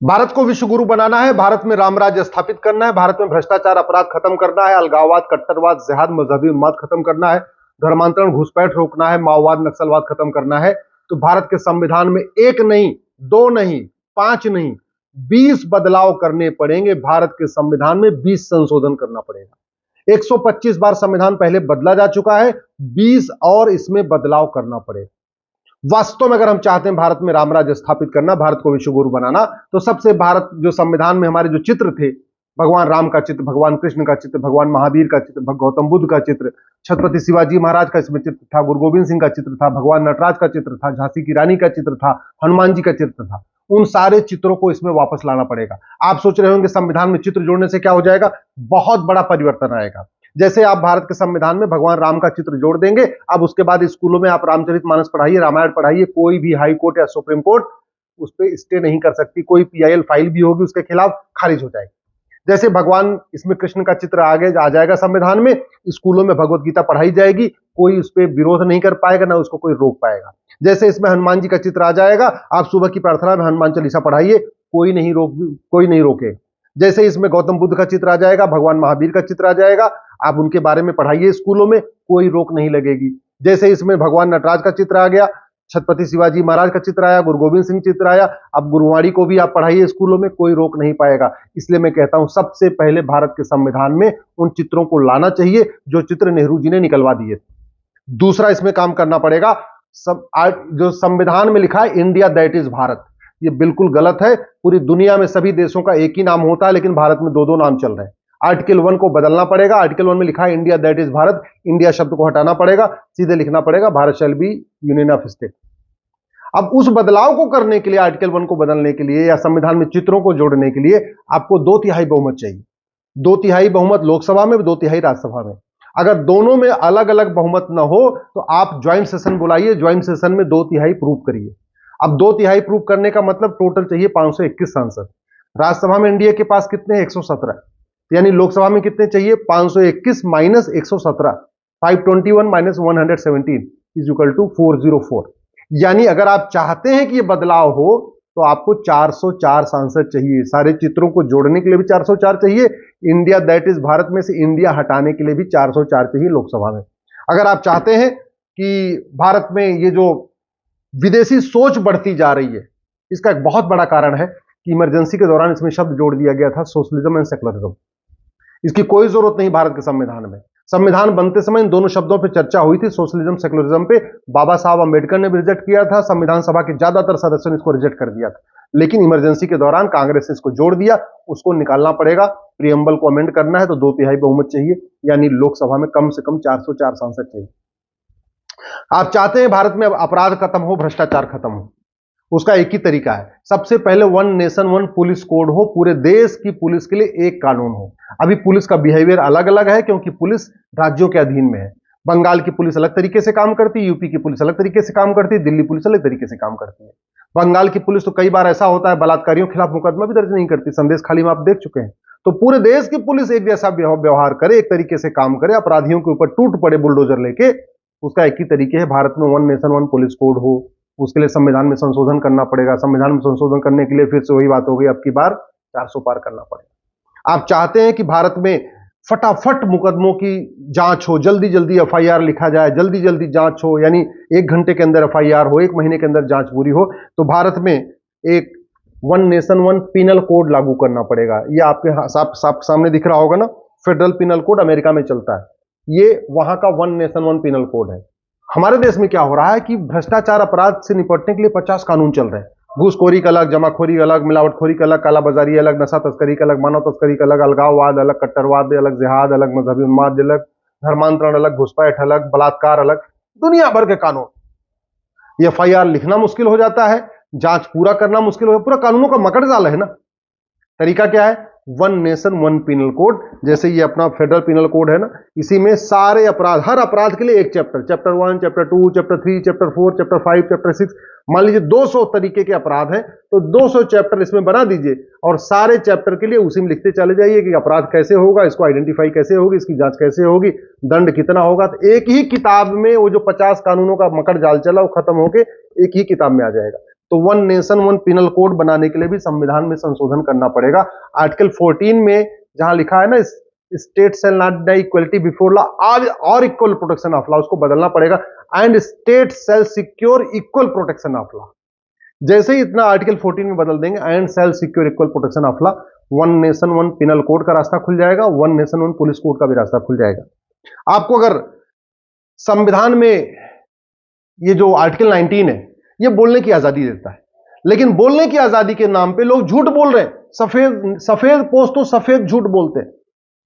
भारत को विश्व गुरु बनाना है, भारत में राम राज्य स्थापित करना है, भारत में भ्रष्टाचार अपराध खत्म करना है, अलगाववाद, कट्टरवाद, जिहाद, मजहबी उन्माद खत्म करना है, धर्मांतरण, घुसपैठ रोकना है, माओवाद, नक्सलवाद खत्म करना है। तो भारत के संविधान में एक नहीं, दो नहीं, पांच नहीं, 20 बदलाव करने पड़ेंगे। भारत के संविधान में 20 संशोधन करना पड़ेगा। 125 बार संविधान पहले बदला जा चुका है, 20 और इसमें बदलाव करना पड़ेगा। वास्तव में अगर हम चाहते हैं भारत में राम राज्य स्थापित करना, भारत को विश्व गुरु बनाना, तो सबसे भारत जो संविधान में हमारे जो चित्र थे, भगवान राम का चित्र, भगवान कृष्ण का चित्र, भगवान महावीर का चित्र, गौतम बुद्ध का चित्र, छत्रपति शिवाजी महाराज का इसमें चित्र था, गुरु गोविंद सिंह का चित्र था, भगवान नटराज का चित्र था, झांसी की रानी का चित्र था, हनुमान जी का चित्र था, उन सारे चित्रों को इसमें वापस लाना पड़ेगा। आप सोच रहे होंगे संविधान में चित्र जोड़ने से क्या हो जाएगा? बहुत बड़ा परिवर्तन आएगा। जैसे आप भारत के संविधान में भगवान राम का चित्र जोड़ देंगे, अब उसके बाद स्कूलों में आप रामचरितमानस पढ़ाइए, रामायण पढ़ाइए, कोई भी हाई कोर्ट या सुप्रीम कोर्ट उस पर स्टे नहीं कर सकती। कोई पीआईएल फाइल भी होगी उसके खिलाफ खारिज हो जाएगी। जैसे भगवान इसमें कृष्ण का चित्र आगे आ जाएगा संविधान में, स्कूलों में भगवत गीता पढ़ाई जाएगी, कोई उस पर विरोध नहीं कर पाएगा, ना उसको कोई रोक पाएगा। जैसे इसमें हनुमान जी का चित्र आ जाएगा, आप सुबह की प्रार्थना में हनुमान चालीसा पढ़ाइए, कोई नहीं रोके। जैसे इसमें गौतम बुद्ध का चित्र आ जाएगा, भगवान महावीर का चित्र आ जाएगा, आप उनके बारे में पढ़ाइए स्कूलों में, कोई रोक नहीं लगेगी। जैसे इसमें भगवान नटराज का चित्र आ गया, छत्रपति शिवाजी महाराज का चित्र आया, गुरु गोविंद सिंह चित्र आया, अब गुरुवाणी को भी आप पढ़ाइए स्कूलों में, कोई रोक नहीं पाएगा। इसलिए मैं कहता हूं सबसे पहले भारत के संविधान में उन चित्रों को लाना चाहिए जो चित्र नेहरू जी ने निकलवा दिए। दूसरा इसमें काम करना पड़ेगा, जो संविधान में लिखा है इंडिया दैट इज भारत, ये बिल्कुल गलत है। पूरी दुनिया में सभी देशों का एक ही नाम होता है, लेकिन भारत में दो दो नाम चल रहे हैं। आर्टिकल 1 को बदलना पड़ेगा। आर्टिकल 1 में लिखा है India that is Bharat, India शब्द को हटाना पड़ेगा, सीधे लिखना पड़ेगा Bharat shall be union of state. अब उस बदलाव को करने के लिए, आर्टिकल 1 को बदलने के लिए या संविधान में चित्रों को जोड़ने के लिए आपको 2/3 बहुमत चाहिए। 2/3 बहुमत लोकसभा में, 2/3 राज्यसभा में। अगर दोनों में अलग अलग बहुमत ना हो तो आप ज्वाइंट सेशन बुलाइए, ज्वाइंट सेशन में 2/3 प्रूव करिए। अब 2/3 प्रूव करने का मतलब टोटल चाहिए 521 सांसद। राज्यसभा में एनडीए के पास कितने? 117। यानी लोकसभा में कितने चाहिए? 521 minus 117, 521 minus 117 is equal to 404। यानी अगर आप चाहते हैं कि ये बदलाव हो तो आपको 404 सांसद चाहिए। सारे चित्रों को जोड़ने के लिए भी 404 चाहिए, इंडिया दैट इज भारत में से इंडिया हटाने के लिए भी 404 चाहिए लोकसभा में। अगर आप चाहते हैं कि भारत में ये जो विदेशी सोच बढ़ती जा रही है, इसका एक बहुत बड़ा कारण है कि इमरजेंसी के दौरान इसमें शब्द जोड़ दिया गया था सोशलिज्म एंड सेकुलरिज्म। इसकी कोई जरूरत नहीं भारत के संविधान में। संविधान बनते समय इन दोनों शब्दों पर चर्चा हुई थी, सोशलिज्म सेकुलरिज्म पे। बाबा साहब अंबेडकर ने भी रिजेक्ट किया था, संविधान सभा के ज्यादातर सदस्यों ने इसको रिजेक्ट कर दिया था, लेकिन इमरजेंसी के दौरान कांग्रेस ने इसको जोड़ दिया। उसको निकालना पड़ेगा, प्रियम्बल को अमेंड करना है तो 2/3 बहुमत चाहिए, यानी लोकसभा में कम से कम 404 सांसद चाहिए। आप चाहते हैं भारत में अपराध खत्म हो, भ्रष्टाचार खत्म हो, उसका एक ही तरीका है। सबसे पहले one nation one police code हो, पूरे देश की पुलिस के लिए एक कानून हो। अभी पुलिस का बिहेवियर अलग अलग है क्योंकि पुलिस राज्यों के अधीन में है। बंगाल की पुलिस अलग तरीके से काम करती है, यूपी की पुलिस अलग तरीके से काम करती है, दिल्ली पुलिस अलग तरीके से काम करती है। बंगाल की पुलिस तो कई बार ऐसा होता है बलात्कारियों के खिलाफ मुकदमा भी दर्ज नहीं करती, संदेश खाली में आप देख चुके हैं। तो पूरे देश की पुलिस एक जैसा व्यवहार करे, एक तरीके से काम करे, अपराधियों के ऊपर टूट पड़े बुलडोजर लेके, उसका एक ही तरीके है। भारत में one nation one police code हो, उसके लिए संविधान में संशोधन करना पड़ेगा। संविधान में संशोधन करने के लिए फिर से वही बात हो गई, अब की बार 400 पार करना पड़ेगा। आप चाहते हैं कि भारत में फटाफट मुकदमों की जांच हो, जल्दी जल्दी एफआईआर लिखा जाए, जल्दी जल्दी जांच हो, यानी 1 घंटे के अंदर एफआईआर हो, 1 महीने के अंदर जांच पूरी हो, तो भारत में एक one nation one penal code लागू करना पड़ेगा। ये आपके सामने दिख रहा होगा ना, फेडरल पिनल कोड अमेरिका में चलता है, ये वहां का one nation one penal code है। हमारे देश में क्या हो रहा है कि भ्रष्टाचार अपराध से निपटने के लिए 50 कानून चल रहे हैं। घूसखोरी का अलग, जमाखोरी का अलग, मिलावटखोरी का अलग, कालाबाजारी अलग, नशा तस्करी का अलग, मानव तस्करी का अलग, अलगाववाद अलग, कट्टरवाद अलग, जिहाद अलग, मजहबी उन्माद अलग, धर्मांतरण अलग, घुसपैठ अलग, बलात्कार अलग, दुनिया भर के कानून। एफआईआर लिखना मुश्किल हो जाता है, जांच पूरा करना मुश्किल हो, पूरा कानूनों का मकड़ जाल है ना। तरीका क्या है? One nation one penal code. जैसे ये अपना फेडरल पिनल कोड है ना, इसी में सारे अपराध, हर अपराध के लिए एक chapter, chapter 1, chapter 2, chapter 3, chapter 4, chapter 5, chapter 6। मान लीजिए 200 तरीके के अपराध हैं, तो 200 चैप्टर इसमें बना दीजिए और सारे चैप्टर के लिए उसी में लिखते चले जाइए कि अपराध कैसे होगा, इसको आइडेंटिफाई कैसे होगी, इसकी जांच कैसे होगी, दंड कितना होगा। तो एक ही किताब में वो जो 50 कानूनों का मकड़ जाल चला वो खत्म होके एक ही किताब में आ जाएगा। तो one nation one penal code बनाने के लिए भी संविधान में संशोधन करना पड़ेगा। आर्टिकल 14 में जहां लिखा है ना, state shall not deny equality before law और इक्वल प्रोटेक्शन ऑफ लॉ, उसको बदलना पड़ेगा, and state shall secure equal protection of law. जैसे ही इतना आर्टिकल 14 में बदल देंगे, and shall secure equal protection of law, one nation one penal code का रास्ता खुल जाएगा, one nation one police code का भी रास्ता खुल जाएगा। आपको अगर संविधान में ये जो आर्टिकल 19 है, ये बोलने की आजादी देता है, लेकिन बोलने की आजादी के नाम पे लोग झूठ बोल रहे हैं। सफेद पोस्ट तो सफेद झूठ बोलते हैं।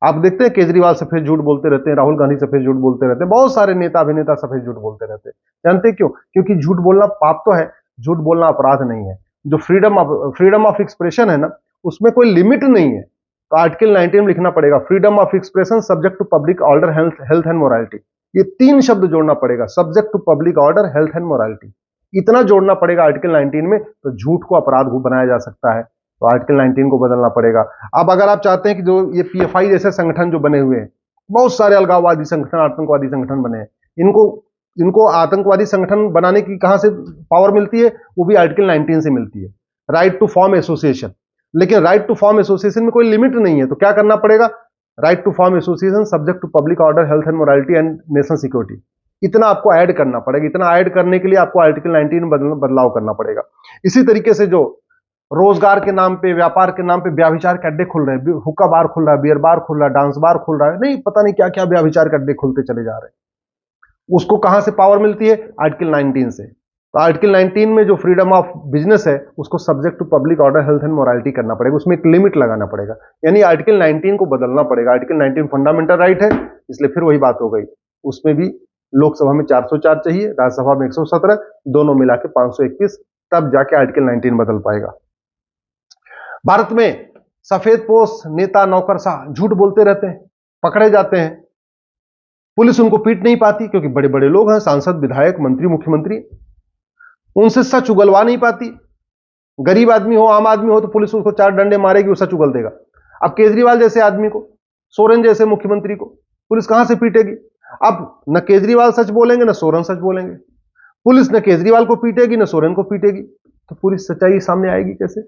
आप देखते हैं केजरीवाल सफेद झूठ बोलते रहते हैं, राहुल गांधी सफेद झूठ बोलते रहते हैं, बहुत सारे नेता अभिनेता सफेद झूठ बोलते रहते हैं। जानते क्यों? क्योंकि झूठ बोलना पाप तो है, झूठ बोलना अपराध नहीं है। जो फ्रीडम ऑफ एक्सप्रेशन है ना, उसमें कोई लिमिट नहीं है। तो आर्टिकल 19 में लिखना पड़ेगा, freedom of expression subject to public order, health and morality. ये 3 शब्द जोड़ना पड़ेगा, subject to public order, health and morality, इतना जोड़ना पड़ेगा आर्टिकल 19 में, तो झूठ को अपराध बनाया जा सकता है। तो आर्टिकल 19 को बदलना पड़ेगा। अब अगर आप चाहते हैं कि जो ये पीएफआई जैसे संगठन जो बने हुए हैं, बहुत सारे अलगाववादी संगठन, आतंकवादी संगठन बने हैं, इनको आतंकवादी संगठन बनाने की कहां से पावर मिलती है? वो भी आर्टिकल 19 से मिलती है, राइट टू फॉर्म एसोसिएशन। लेकिन राइट टू फॉर्म एसोसिएशन में कोई लिमिट नहीं है, तो क्या करना पड़ेगा? Right to form association subject to public order, health and morality and national security, इतना आपको ऐड करना पड़ेगा। इतना ऐड करने के लिए आपको आर्टिकल 19 में बदलाव करना पड़ेगा। इसी तरीके से जो रोजगार के नाम पे, व्यापार के नाम पे व्याभिचार के अड्डे खुल रहे हैं, हुक्का बार खुल रहा है, बियर बार खुल रहा है, डांस बार खुल रहा है, नहीं पता नहीं क्या क्या व्याभिचार के अड्डे खुलते चले जा रहे हैं, उसको कहां से पावर मिलती है? आर्टिकल 19 से। तो आर्टिकल 19 में जो फ्रीडम ऑफ बिजनेस है, उसको subject to public order, health and morality करना पड़ेगा, उसमें एक लिमिट लगाना पड़ेगा, यानी आर्टिकल 19 को बदलना पड़ेगा। आर्टिकल 19 फंडामेंटल राइट है, इसलिए फिर वही बात हो गई, उसमें भी लोकसभा में 404 चाहिए, राज्यसभा में 117, दोनों मिला के 521, तब जाके आर्टिकल 19 बदल पाएगा। भारत में सफेद पोश नेता नौकरशाह झूठ बोलते रहते हैं, पकड़े जाते हैं, पुलिस उनको पीट नहीं पाती, क्योंकि बड़े बड़े लोग हैं, सांसद, विधायक, मंत्री, मुख्यमंत्री, उनसे सच उगलवा नहीं पाती। गरीब आदमी हो, आम आदमी हो, तो पुलिस उसको 4 डंडे मारेगी, वो सच उगल देगा। अब केजरीवाल जैसे आदमी को, सोरेन जैसे मुख्यमंत्री को पुलिस कहां से पीटेगी? अब न केजरीवाल सच बोलेंगे, न सोरेन सच बोलेंगे, पुलिस न केजरीवाल को पीटेगी, न सोरेन को पीटेगी, तो पूरी सच्चाई सामने आएगी कैसे?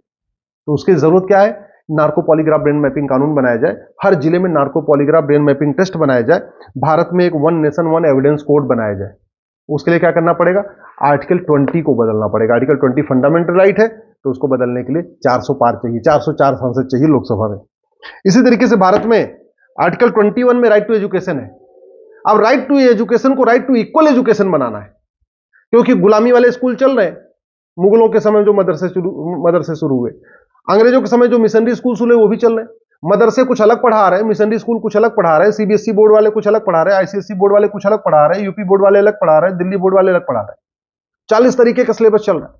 तो उसकी जरूरत क्या है? नार्को पॉलीग्राफ ब्रेन मैपिंग कानून बनाया जाए, हर जिले में narco polygraph brain mapping test बनाया जाए, भारत में एक one nation one evidence code बनाया जाए। उसके लिए क्या करना पड़ेगा? आर्टिकल 20 को बदलना पड़ेगा। आर्टिकल 20 फंडामेंटल राइट है, तो उसको बदलने के लिए 400 पार चाहिए, 404 सांसद चाहिए लोकसभा में। इसी तरीके से भारत में आर्टिकल 21 में राइट टू एजुकेशन है। अब राइट टू एजुकेशन को राइट टू इक्वल एजुकेशन बनाना है, क्योंकि गुलामी वाले स्कूल चल रहे हैं। मुगलों के समय जो मदरसे शुरू हुए, अंग्रेजों के समय जो मिशनरी स्कूल शुरू हुए, वो भी चल रहे हैं। मदरसे कुछ अलग पढ़ा रहे हैं, मिशनरी स्कूल कुछ अलग पढ़ा रहे हैं, सीबीएसई बोर्ड वाले कुछ अलग पढ़ा रहे हैं, आईसीएसई बोर्ड वाले कुछ अलग पढ़ा रहे हैं, यूपी बोर्ड वाले अलग पढ़ा रहे हैं, दिल्ली बोर्ड वाले अलग पढ़ा रहे हैं। 40 तरीके का सिलेबस चल रहा है।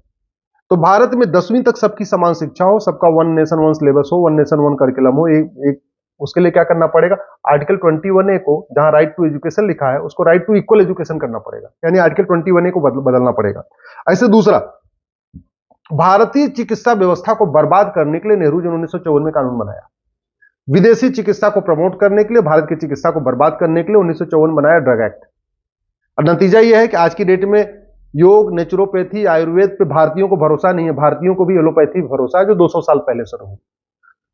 तो भारत में 10वीं तक सबकी समान शिक्षा हो, सबका वन नेशन वन सिलेबस हो, वन नेशन वन करिकुलम हो, एक उसके लिए क्या करना पड़ेगा? आर्टिकल 21A को, जहां राइट टू एजुकेशन लिखा है, उसको राइट टू इक्वल एजुकेशन करना पड़ेगा, यानी आर्टिकल 21A को बदलना पड़ेगा। ऐसे दूसरा, भारतीय चिकित्सा व्यवस्था को बर्बाद करने के लिए नेहरू जी ने 1954 में कानून बनाया। विदेशी चिकित्सा को प्रमोट करने के लिए, भारत की चिकित्सा को बर्बाद करने के लिए 1954 बनाया ड्रग एक्ट। और नतीजा यह है कि आज की डेट में योग, नेचुरोपैथी, आयुर्वेद पे भारतीयों को भरोसा नहीं है, भारतीयों को भी एलोपैथी भरोसा है, जो 200 साल पहले शुरू हुई।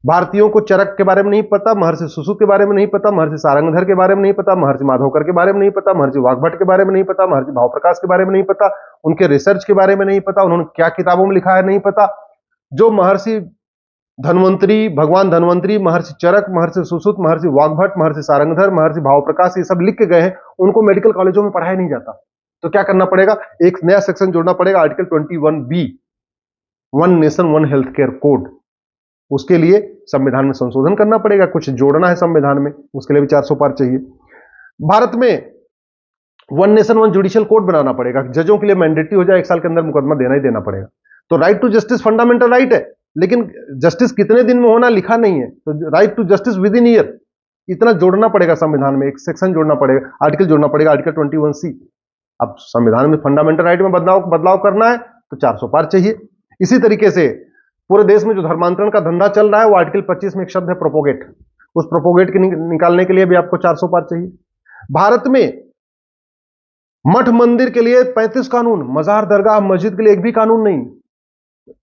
भारतीयों को चरक के बारे में नहीं पता, महर्षि सुश्रुत के बारे में नहीं पता, महर्षि सारंगधर के बारे में नहीं पता, महर्षि माधवकर के बारे में नहीं पता, महर्षि वाग्भट के बारे में नहीं पता, महर्षि भावप्रकाश के बारे में नहीं पता, उनके रिसर्च के बारे में नहीं पता, उन्होंने क्या किताबों में लिखा है नहीं पता। जो महर्षि धन्वंतरी, भगवान धन्वंतरी, महर्षि चरक, महर्षि सुश्रुत, महर्षि वाग्भट, महर्षि सारंगधर, महर्षि भावप्रकाश, ये सब लिख के गए हैं, उनको मेडिकल कॉलेजों में पढ़ाया नहीं जाता। तो क्या करना पड़ेगा? एक नया सेक्शन जोड़ना पड़ेगा, article 21B, one nation one health care code. उसके लिए संविधान में संशोधन करना पड़ेगा, कुछ जोड़ना है संविधान में, उसके लिए भी 400 पार चाहिए। भारत में one nation one judicial code बनाना पड़ेगा, जजों के लिए मैंडेटरी हो जाए, 1 साल के अंदर मुकदमा देना ही देना पड़ेगा। तो right to justice fundamental right है, लेकिन जस्टिस कितने दिन में होना लिखा नहीं है, तो right to justice within year, इतना जोड़ना पड़ेगा संविधान में, एक सेक्शन जोड़ना पड़ेगा, आर्टिकल जोड़ना पड़ेगा, आर्टिकल 21C। अब संविधान में फंडामेंटल राइट में बदलाव करना है, तो 400 पार चाहिए। इसी तरीके से पूरे देश में जो धर्मांतरण का धंधा चल रहा है, वो आर्टिकल 25 में एक शब्द है प्रोपोगेट, उस प्रोपोगेट के निकालने के लिए भी आपको 400 पार चाहिए। भारत में मठ मंदिर के लिए 35 कानून, मजार, दरगाह, मस्जिद के लिए एक भी कानून नहीं।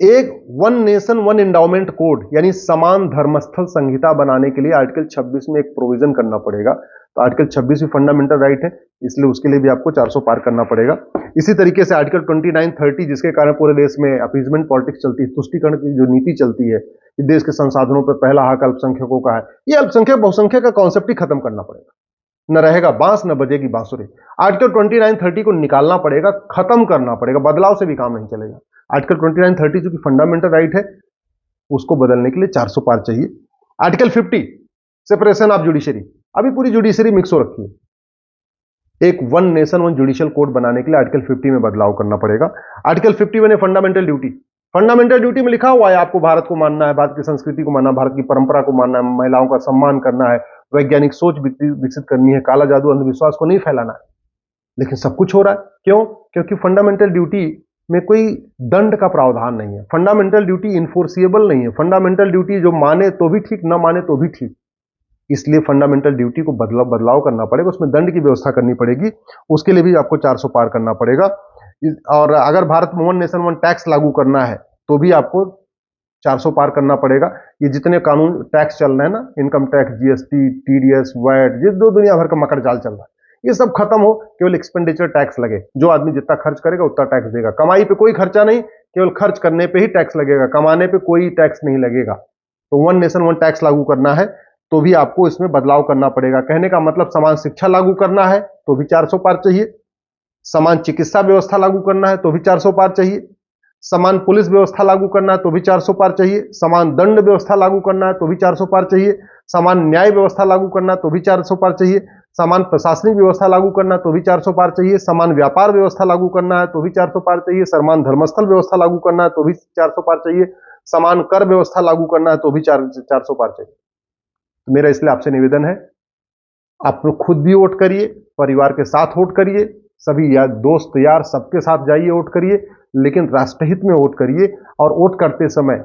एक one nation one endowment code यानी समान धर्मस्थल संहिता बनाने के लिए आर्टिकल 26 में एक प्रोविजन करना पड़ेगा। तो आर्टिकल 26 भी फंडामेंटल राइट है, इसलिए उसके लिए भी आपको 400 पार करना पड़ेगा। इसी तरीके से आर्टिकल 29, 30 जिसके कारण पूरे देश में अपीजमेंट पॉलिटिक्स चलती है, तुष्टीकरण की जो नीति चलती है कि देश के संसाधनों पर पहला हक अल्पसंख्यकों का है, ये अल्पसंख्यक बहुसंख्यक का कॉन्सेप्ट ही खत्म करना पड़ेगा। न रहेगा बांस न बजेगी बांसुरी। आर्टिकल 29, 30 को निकालना पड़ेगा, खत्म करना पड़ेगा, बदलाव से भी काम नहीं चलेगा। आर्टिकल 29, 30 जो कि फंडामेंटल राइट है, उसको बदलने के लिए 400 पार चाहिए। आर्टिकल 50 सेपरेशन ऑफ जुडिशरी, अभी पूरी जुडिशरी मिक्स हो रखी है। एक one nation one judicial code बनाने के लिए आर्टिकल 50 में बदलाव करना पड़ेगा। आर्टिकल 51 है फंडामेंटल ड्यूटी। फंडामेंटल ड्यूटी में लिखा हुआ है आपको भारत को मानना है, भारत की संस्कृति को मानना, भारत की परंपरा को मानना है, महिलाओं का सम्मान करना है, वैज्ञानिक सोच विकसित करनी है, काला जादू अंधविश्वास को नहीं फैलाना है। लेकिन सब कुछ हो रहा है क्यों? क्योंकि फंडामेंटल ड्यूटी में कोई दंड का प्रावधान नहीं है। फंडामेंटल ड्यूटी इन्फोर्सिएबल नहीं है। फंडामेंटल ड्यूटी जो माने तो भी ठीक, ना माने तो भी ठीक। इसलिए फंडामेंटल ड्यूटी को बदलाव करना पड़ेगा, उसमें दंड की व्यवस्था करनी पड़ेगी। उसके लिए भी आपको 400 पार करना पड़ेगा। और अगर भारत में वन नेशन वन टैक्स लागू करना है तो भी आपको 400 पार करना पड़ेगा। ये जितने कानून टैक्स चल रहे हैं ना, income tax, GST, TDS, VAT, जिस दो दुनिया भर का मकर जाल चल रहा है, ये सब खत्म हो, केवल एक्सपेंडिचर टैक्स लगे। जो आदमी जितना खर्च करेगा उतना टैक्स देगा। कमाई पे कोई खर्चा नहीं, केवल खर्च करने पे ही टैक्स लगेगा, कमाने पे कोई टैक्स नहीं लगेगा। तो वन नेशन वन टैक्स लागू करना है तो भी आपको इसमें बदलाव करना पड़ेगा। कहने का मतलब समान शिक्षा लागू करना है तो भी 400 पार चाहिए, समान चिकित्सा व्यवस्था लागू करना है तो भी 400 पार चाहिए, समान पुलिस व्यवस्था लागू करना है तो भी 400 पार चाहिए, समान दंड व्यवस्था लागू करना है तो भी 400 पार चाहिए, समान न्याय व्यवस्था लागू करना है तो भी 400 पार चाहिए, समान प्रशासनिक व्यवस्था लागू करना है तो भी 400 पार चाहिए, समान व्यापार व्यवस्था लागू करना है तो भी 400 पार चाहिए, समान धर्मस्थल व्यवस्था लागू करना है तो भी 400 पार चाहिए, समान कर व्यवस्था लागू करना है तो भी 400 पार चाहिए। तो मेरा इसलिए आपसे निवेदन है, आप खुद भी वोट करिए, परिवार के साथ वोट करिए, सभी यार दोस्त यार सबके साथ जाइए वोट करिए, लेकिन राष्ट्रहित में वोट करिए। और वोट करते समय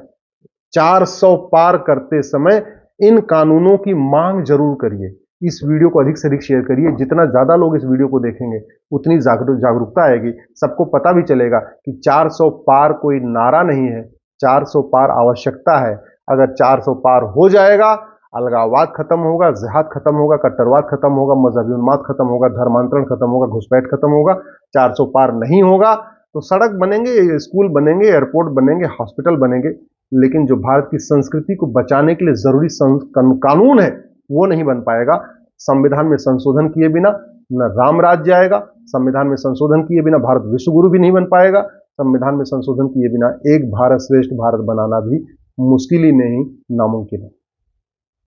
400 पार करते समय इन कानूनों की मांग जरूर करिए। इस वीडियो को अधिक से अधिक शेयर करिए। जितना ज्यादा लोग इस वीडियो को देखेंगे उतनी जागरूकता आएगी, सबको पता भी चलेगा कि 400 पार कोई नारा नहीं है, 400 पार आवश्यकता है। अगर 400 पार हो जाएगा, अलगाववाद खत्म होगा, जिहाद खत्म होगा, कट्टरवाद खत्म होगा, मजहबी उन्माद खत्म होगा, धर्मांतरण खत्म होगा, घुसपैठ खत्म होगा। 400 पार नहीं होगा तो सड़क बनेंगे, स्कूल बनेंगे, एयरपोर्ट बनेंगे, हॉस्पिटल बनेंगे, लेकिन जो भारत की संस्कृति को बचाने के लिए जरूरी कानून है वो नहीं बन पाएगा। संविधान में संशोधन किए बिना न राम राज्य आएगा, संविधान में संशोधन किए बिना भारत विश्वगुरु भी नहीं बन पाएगा, संविधान में संशोधन किए बिना एक भारत श्रेष्ठ भारत बनाना भी मुश्किल ही नहीं, नामुमकिन है।